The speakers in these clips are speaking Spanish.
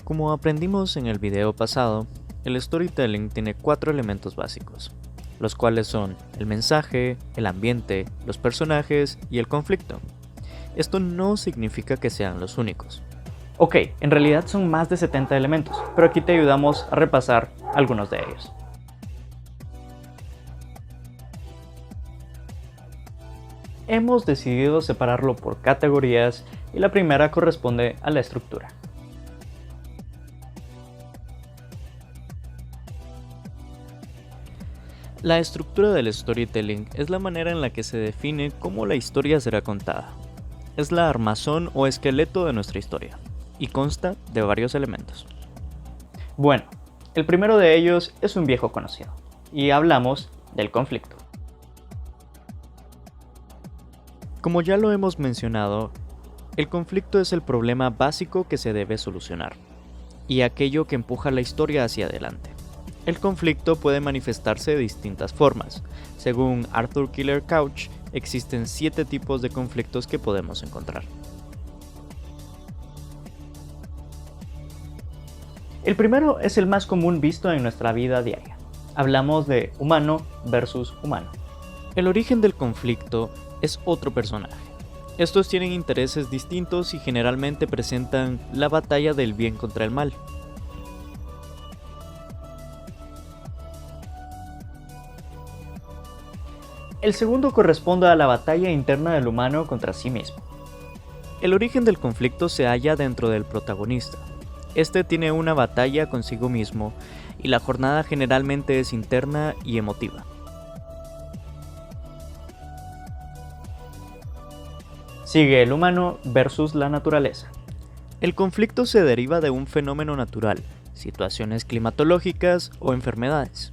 Como aprendimos en el video pasado, el storytelling tiene 4 elementos básicos, los cuales son el mensaje, el ambiente, los personajes y el conflicto. Esto no significa que sean los únicos. Ok, en realidad son más de 70 elementos, pero aquí te ayudamos a repasar algunos de ellos. Hemos decidido separarlo por categorías y la primera corresponde a la estructura. La estructura del storytelling es la manera en la que se define cómo la historia será contada. Es la armazón o esqueleto de nuestra historia, y consta de varios elementos. Bueno, el primero de ellos es un viejo conocido, y hablamos del conflicto. Como ya lo hemos mencionado, el conflicto es el problema básico que se debe solucionar, y aquello que empuja la historia hacia adelante. El conflicto puede manifestarse de distintas formas. Según Arthur Keeler Couch, existen 7 tipos de conflictos que podemos encontrar. El primero es el más común visto en nuestra vida diaria. Hablamos de humano versus humano. El origen del conflicto es otro personaje. Estos tienen intereses distintos y generalmente presentan la batalla del bien contra el mal. El segundo corresponde a la batalla interna del humano contra sí mismo. El origen del conflicto se halla dentro del protagonista. Este tiene una batalla consigo mismo y la jornada generalmente es interna y emotiva. Sigue el humano versus la naturaleza. El conflicto se deriva de un fenómeno natural, situaciones climatológicas o enfermedades.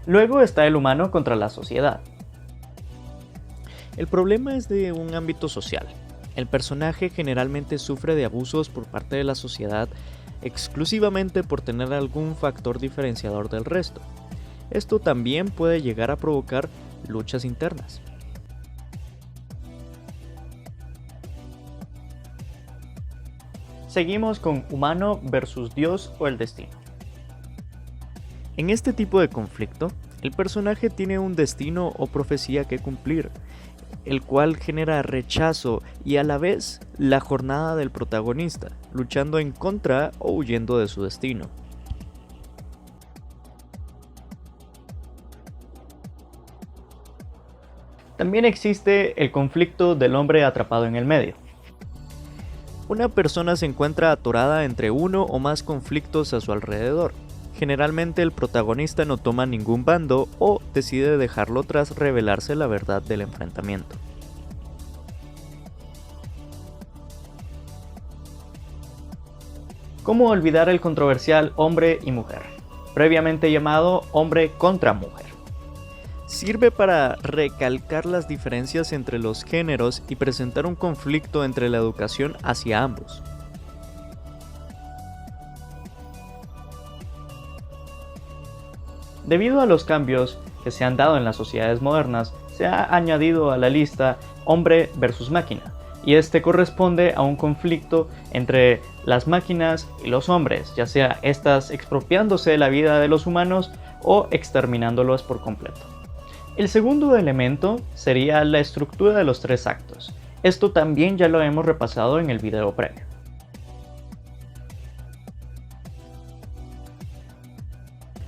Luego está el humano contra la sociedad. El problema es de un ámbito social. El personaje generalmente sufre de abusos por parte de la sociedad exclusivamente por tener algún factor diferenciador del resto. Esto también puede llegar a provocar luchas internas. Seguimos con humano versus Dios o el destino. En este tipo de conflicto, el personaje tiene un destino o profecía que cumplir, el cual genera rechazo y a la vez la jornada del protagonista, luchando en contra o huyendo de su destino. También existe el conflicto del hombre atrapado en el medio. Una persona se encuentra atorada entre uno o más conflictos a su alrededor. Generalmente el protagonista no toma ningún bando o decide dejarlo tras revelarse la verdad del enfrentamiento. ¿Cómo olvidar el controversial hombre y mujer, previamente llamado hombre contra mujer? Sirve para recalcar las diferencias entre los géneros y presentar un conflicto entre la educación hacia ambos. Debido a los cambios que se han dado en las sociedades modernas, se ha añadido a la lista hombre versus máquina, y este corresponde a un conflicto entre las máquinas y los hombres, ya sea estas expropiándose de la vida de los humanos o exterminándolos por completo. El segundo elemento sería la estructura de los 3 actos. Esto también ya lo hemos repasado en el video previo.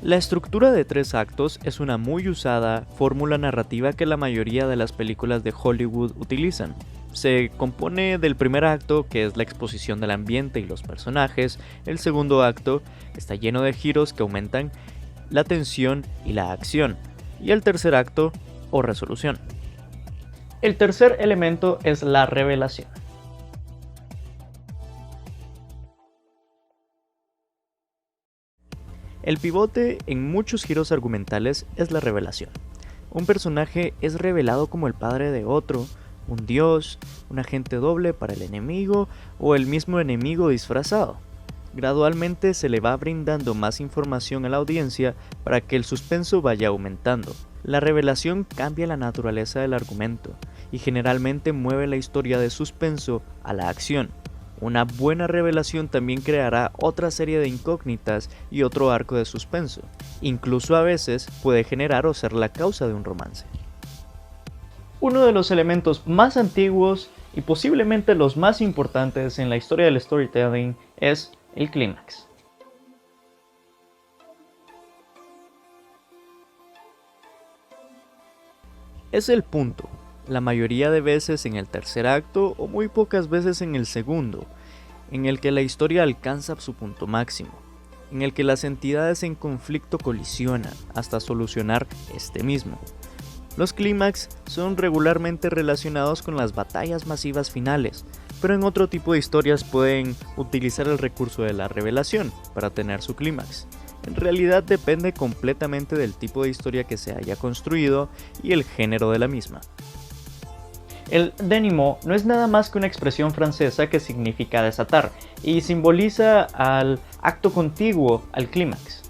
La estructura de 3 actos es una muy usada fórmula narrativa que la mayoría de las películas de Hollywood utilizan. Se compone del primer acto, que es la exposición del ambiente y los personajes. El segundo acto está lleno de giros que aumentan la tensión y la acción. Y el tercer acto, o resolución. El tercer elemento es la revelación. El pivote en muchos giros argumentales es la revelación. Un personaje es revelado como el padre de otro, un dios, un agente doble para el enemigo o el mismo enemigo disfrazado. Gradualmente se le va brindando más información a la audiencia para que el suspenso vaya aumentando. La revelación cambia la naturaleza del argumento y generalmente mueve la historia de suspenso a la acción. Una buena revelación también creará otra serie de incógnitas y otro arco de suspenso. Incluso a veces puede generar o ser la causa de un romance. Uno de los elementos más antiguos y posiblemente los más importantes en la historia del storytelling es el clímax. Es el punto, la mayoría de veces en el tercer acto o muy pocas veces en el segundo, en el que la historia alcanza su punto máximo, en el que las entidades en conflicto colisionan hasta solucionar este mismo. Los clímax son regularmente relacionados con las batallas masivas finales, pero en otro tipo de historias pueden utilizar el recurso de la revelación para tener su clímax. En realidad depende completamente del tipo de historia que se haya construido y el género de la misma. El dénouement no es nada más que una expresión francesa que significa desatar y simboliza al acto contiguo al clímax.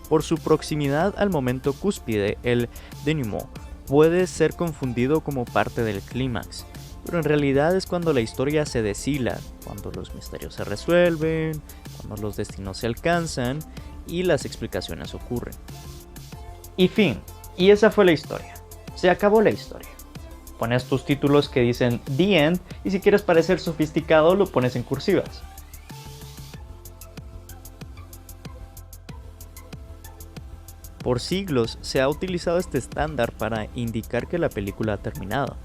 Por su proximidad al momento cúspide, el dénouement puede ser confundido como parte del clímax, pero en realidad es cuando la historia se deshila, cuando los misterios se resuelven, cuando los destinos se alcanzan y las explicaciones ocurren. Y fin, y esa fue la historia. Se acabó la historia. Pones tus títulos que dicen The End y si quieres parecer sofisticado lo pones en cursivas. Por siglos se ha utilizado este estándar para indicar que la película ha terminado.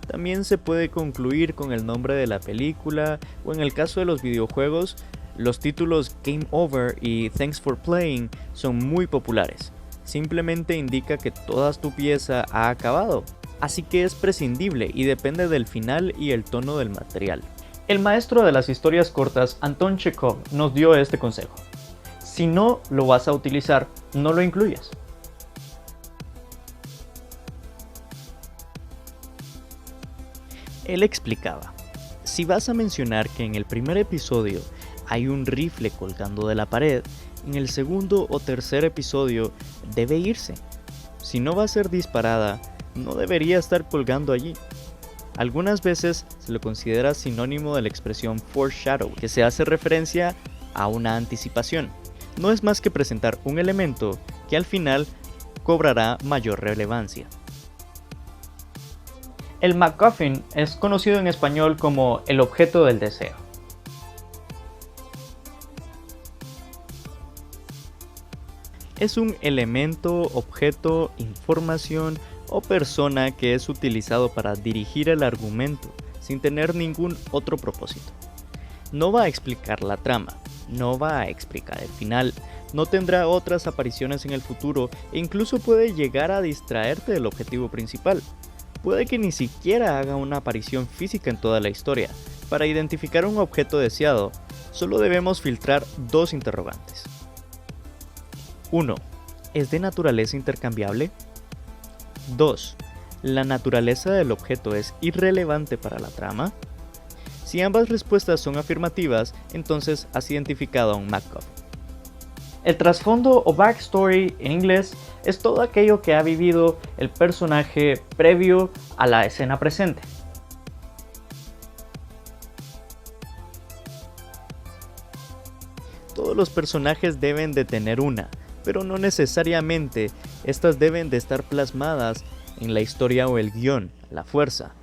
También se puede concluir con el nombre de la película, o en el caso de los videojuegos, los títulos Game Over y Thanks for Playing son muy populares. Simplemente indica que toda tu pieza ha acabado, así que es prescindible y depende del final y el tono del material. El maestro de las historias cortas, Anton Chekhov, nos dio este consejo. Si no lo vas a utilizar, no lo incluyas. Él explicaba, si vas a mencionar que en el primer episodio hay un rifle colgando de la pared, en el segundo o tercer episodio debe irse. Si no va a ser disparada, no debería estar colgando allí. Algunas veces se lo considera sinónimo de la expresión foreshadow, que se hace referencia a una anticipación. No es más que presentar un elemento que al final cobrará mayor relevancia. El MacGuffin es conocido en español como el objeto del deseo. Es un elemento, objeto, información o persona que es utilizado para dirigir el argumento sin tener ningún otro propósito. No va a explicar la trama, no va a explicar el final, no tendrá otras apariciones en el futuro e incluso puede llegar a distraerte del objetivo principal. Puede que ni siquiera haga una aparición física en toda la historia. Para identificar un objeto deseado, solo debemos filtrar dos interrogantes. 1. ¿Es de naturaleza intercambiable? 2. ¿La naturaleza del objeto es irrelevante para la trama? Si ambas respuestas son afirmativas, entonces has identificado a un MacGuffin. El trasfondo o backstory en inglés es todo aquello que ha vivido el personaje previo a la escena presente. Todos los personajes deben de tener una, pero no necesariamente estas deben de estar plasmadas en la historia o el guión, la fuerza.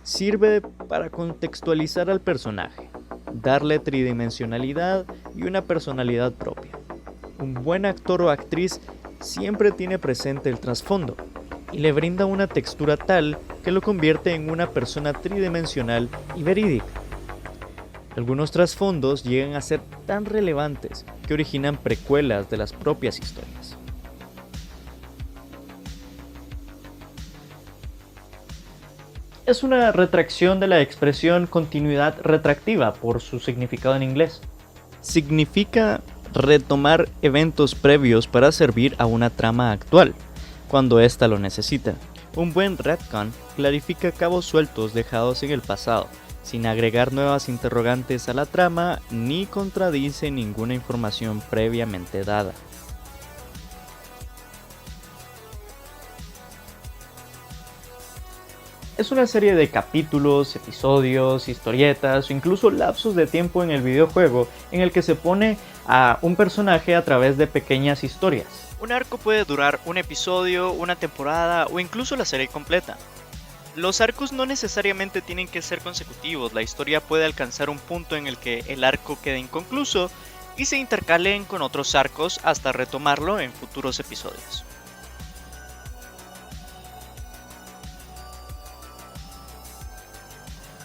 Sirve para contextualizar al personaje, darle tridimensionalidad y una personalidad propia. Un buen actor o actriz siempre tiene presente el trasfondo y le brinda una textura tal que lo convierte en una persona tridimensional y verídica. Algunos trasfondos llegan a ser tan relevantes que originan precuelas de las propias historias. Es una retracción de la expresión continuidad retractiva por su significado en inglés. Significa retomar eventos previos para servir a una trama actual, cuando ésta lo necesita. Un buen retcon clarifica cabos sueltos dejados en el pasado, sin agregar nuevas interrogantes a la trama ni contradice ninguna información previamente dada. Es una serie de capítulos, episodios, historietas o incluso lapsos de tiempo en el videojuego en el que se pone a un personaje a través de pequeñas historias. Un arco puede durar un episodio, una temporada o incluso la serie completa. Los arcos no necesariamente tienen que ser consecutivos, la historia puede alcanzar un punto en el que el arco quede inconcluso y se intercalen con otros arcos hasta retomarlo en futuros episodios.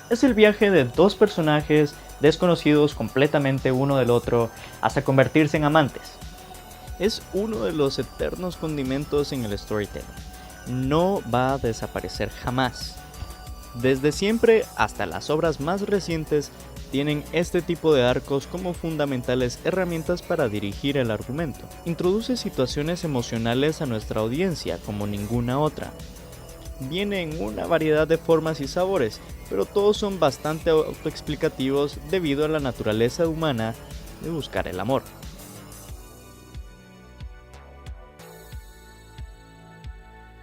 Es el viaje de dos personajes desconocidos completamente uno del otro hasta convertirse en amantes. Es uno de los eternos condimentos en el storytelling. No va a desaparecer jamás. Desde siempre hasta las obras más recientes tienen este tipo de arcos como fundamentales herramientas para dirigir el argumento. Introduce situaciones emocionales a nuestra audiencia como ninguna otra. Viene en una variedad de formas y sabores, pero todos son bastante autoexplicativos debido a la naturaleza humana de buscar el amor.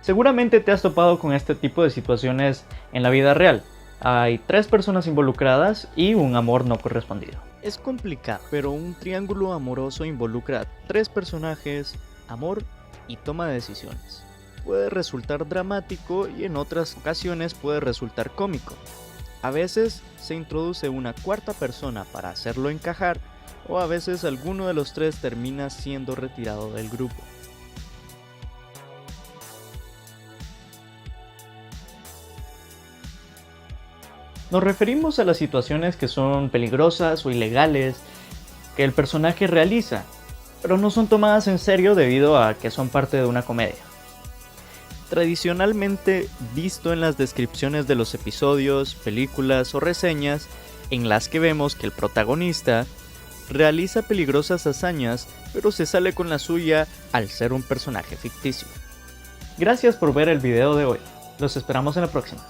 Seguramente te has topado con este tipo de situaciones en la vida real. Hay 3 personas involucradas y un amor no correspondido. Es complicado, pero un triángulo amoroso involucra a 3 personajes, amor y toma de decisiones. Puede resultar dramático y en otras ocasiones puede resultar cómico. A veces se introduce una cuarta persona para hacerlo encajar, o a veces alguno de los 3 termina siendo retirado del grupo. Nos referimos a las situaciones que son peligrosas o ilegales que el personaje realiza, pero no son tomadas en serio debido a que son parte de una comedia. Tradicionalmente visto en las descripciones de los episodios, películas o reseñas, en las que vemos que el protagonista realiza peligrosas hazañas, pero se sale con la suya al ser un personaje ficticio. Gracias por ver el video de hoy. Los esperamos en la próxima.